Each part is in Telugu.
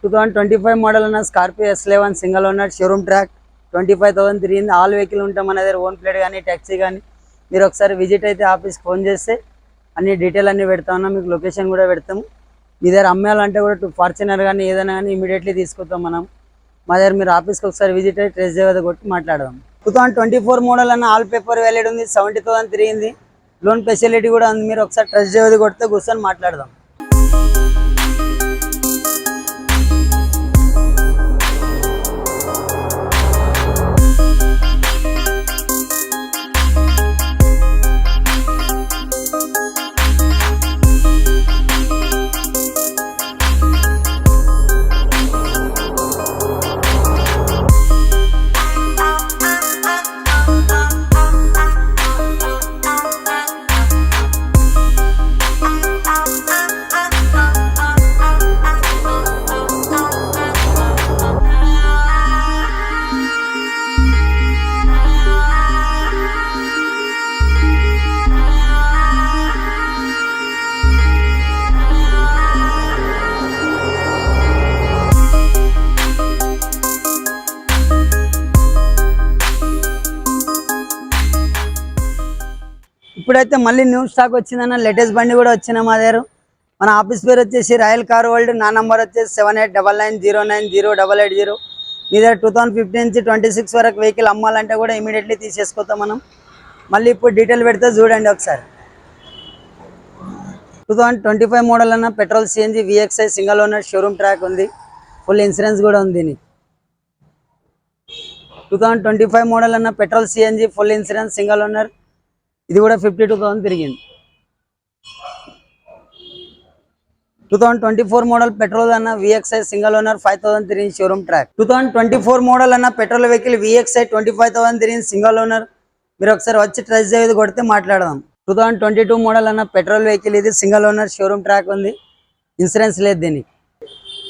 2025 మోడల్ ఉన్న Scorpio S11 single owner showroom track 25,000 తిరిగింది. ఆల్ వెహికల్ ఉంటాం మన దగ్గర, ఓన్ ప్లేట్ కానీ ట్యాక్సీ కానీ. మీరు ఒకసారి విజిట్ అయితే ఆఫీస్కి ఫోన్ చేస్తే అన్ని డీటెయిల్ అన్నీ పెడతా ఉన్నాం, మీకు లొకేషన్ కూడా పెడతాము. మీ దగ్గర అమ్మాలంటే కూడా ఫార్చునర్ కానీ ఏదైనా కానీ ఇమీడియట్లీ తీసుకొస్తాం మనం. మా దగ్గర మీరు ఆఫీస్కి ఒకసారి విజిట్ అయితే ట్రెస్ డ్రైవ్ కొట్టి మాట్లాడదాం. 2024 మోడల్ అన్న ఆల్ పేపర్ వ్యాలిడ్ ఉంది, 70,000 తిరిగింది, లోన్ ఫెసిలిటీ కూడా ఉంది. మీరు ఒకసారి ట్రెస్ డ్రైవ్ కొడితే కూర్చొని మాట్లాడదాం. ఇప్పుడైతే మళ్ళీ న్యూ స్టాక్ వచ్చిందన్న, లేటెస్ట్ బండి కూడా వచ్చిన మా దగ్గర. మన ఆఫీస్ పేరు వచ్చేసి రాయల్ కార్ వరల్డ్. నా నంబర్ వచ్చేసి 7899090880. మీ దగ్గర 2015 నుంచి 26 వరకు వెహికల్ అమ్మాలంటే కూడా ఇమీడియట్లీ తీసేసుకుంటాం మనం. మళ్ళీ ఇప్పుడు డీటెయిల్ పెడితే చూడండి ఒకసారి. 2025 మోడల్ అన్న petrol CNG VXI single owner showroom track ఉంది, ఫుల్ ఇన్సూరెన్స్ కూడా ఉంది. 2025 మోడల్ అన్న petrol CNG full insurance single owner, ఇది కూడా 52,000 తిరిగింది. 2024 మోడల్ పెట్రోల్ అన్న VXI సింగిల్ ఓనర్ 5,000 తిరిగింది, షోరూమ్ ట్రాక్. 2024 మోడల్ అన్న పెట్రోల్ వెహికల్ VXI 25,000 తిరిగింది, సింగిల్ ఓనర్. మీరు ఒకసారి వచ్చి ట్రెస్ డ్రైవ్ కొడితే మాట్లాడదాం. 2022 మోడల్ అన్న పెట్రోల్ వెహికల్, ఇది సింగిల్ ఓనర్, షోరూమ్ ట్రాక్ ఉంది, ఇన్సూరెన్స్ లేదు దీనికి.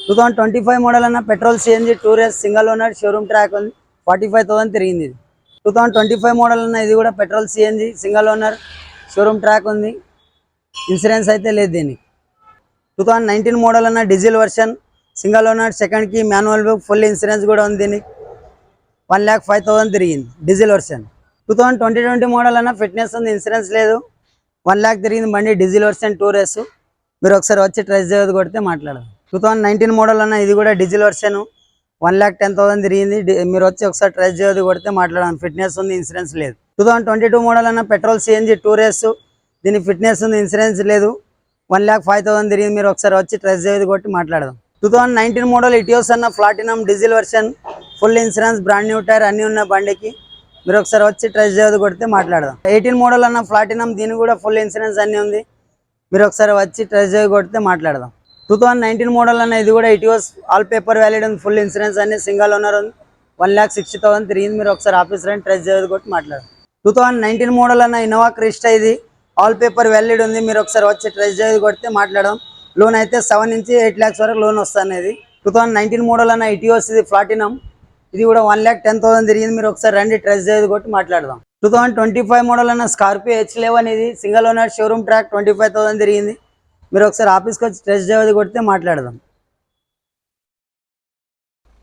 2025 మోడల్ అన్న పెట్రోల్ సిఎన్జి టూరెస్ సింగిల్ ఓనర్, షోరూమ్ ట్రాక్ ఉంది, 45,000 తిరిగింది. 2025 మోడల్ అన్న ఇది కూడా petrol CNG single owner, showroom track ఉంది, ఇన్సూరెన్స్ అయితే లేదు దీనికి. 2019 మోడల్ అన్న diesel version single owner, second key manual book, full insurance కూడా ఉంది దీనికి, 1,05,000 తిరిగింది, డీజిల్ వర్షన్. 2020 మోడల్ అన్న ఫిట్నెస్ ఉంది, ఇన్సూరెన్స్ లేదు, 1,00,000 తిరిగింది బండి, డీజిల్ వర్షన్ టూరెస్. మీరు ఒకసారి వచ్చి ట్రెస్ డ్రైవ్ కొడితే మాట్లాడదాం. 2019 మోడల్ అన్న ఇది కూడా డీజిల్ వర్షన్, 1,10,000 తిరిగింది. మీరు వచ్చి ఒకసారి ట్రెస్ డ్రైవ్ కొడితే మాట్లాడదాం, ఫిట్నెస్ ఉంది, ఇన్సూరెన్స్ లేదు. 2022 మోడల్ అన్న పెట్రోల్ సిఎన్జి టూరెస్, దీనికి ఫిట్నెస్ ఉంది, ఇన్సూరెన్స్ లేదు, 1,05,000 తిరిగింది. మీరు ఒకసారి వచ్చి ట్రెస్ డ్రైవ్ కొట్టి మాట్లాడదాం. 2019 మోడల్ ఇటియోస్ అన్న platinum diesel version, full insurance, brand new tyre అన్ని ఉన్న బండికి. మీరు ఒకసారి వచ్చి ట్రెస్ డ్రైవ్ కొడితే మాట్లాడదాం. 18 మోడల్ అన్న ప్లాటినం, దీనికి కూడా ఫుల్ ఇన్సూరెన్స్ అన్ని ఉంది. మీరు ఒకసారి వచ్చి ట్రెస్ డ్రైవ్ కొడితే మాట్లాడదాం. 2019 మోడల్ అన్న ఇది కూడా ఇటియోస్ ఆల్ పేపర్ వ్యాలిడ్ ఉంది, ఫుల్ ఇన్సూరెన్స్ అన్ని, సింగిల్ ఓనర్ ఉంది, 1,60,000 తిరిగింది. మీరు ఒకసారి ఆఫీస్ రండి, ట్రెస్ డ్రైవ్ కొట్టి మాట్లాడదాం. 2019 మోడల్ అన్న ఇన్నోవా క్రిస్టా, ఇది ఆల్ పేపర్ వ్యాలిడ్ ఉంది. మీరు ఒకసారి వచ్చి ట్రెస్ డ్రైవ్ కొడితే మాట్లాడదాం. లోన్ అయితే 7 నుంచి 8 lakhs వరకు లోన్ వస్తుంది. 2019 మోడల్ అన్న ఇటియోస్, ఇది ప్లాటినం, ఇది కూడా 1,10,000 తిరిగింది. మీరు ఒకసారి రండి, ట్రెస్ డ్రైవ్ కొట్టి మాట్లాడదాం. 2025 మోడల్ అన్న స్కార్పియో H11, ఇది సింగిల్ ఓనర్, షోరూమ్ ట్రాక్, 25,000 తిరిగింది. మీరు ఒకసారి ఆఫీస్కి వచ్చి ట్రెస్ డ్రైవ్ కొడితే మాట్లాడదాం.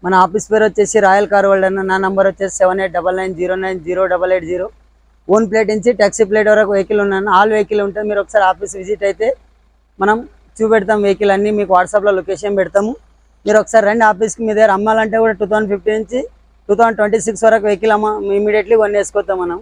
మన ఆఫీస్ పేరు వచ్చేసి రాయల్ కార్ వరల్డ్ అన్న. నా నంబర్ వచ్చేసి 7899090880. ఓన్ ప్లేట్ నుంచి ట్యాక్సీ ప్లేట్ వరకు వెహికల్ ఉన్నాను, ఆల్ వెహికల్ ఉంటుంది. మీరు ఒకసారి ఆఫీస్ విజిట్ అయితే మనం చూపెడతాం వెహికల్ అన్నీ, మీకు వాట్సాప్లో లొకేషన్ పెడతాము. మీరు ఒకసారి రండి ఆఫీస్కి. మీ దగ్గర అమ్మాలంటే కూడా 2015 నుంచి 2026 వరకు వెహికల్ ఇమీడియట్లీ కొనేసుకోతాం మనం.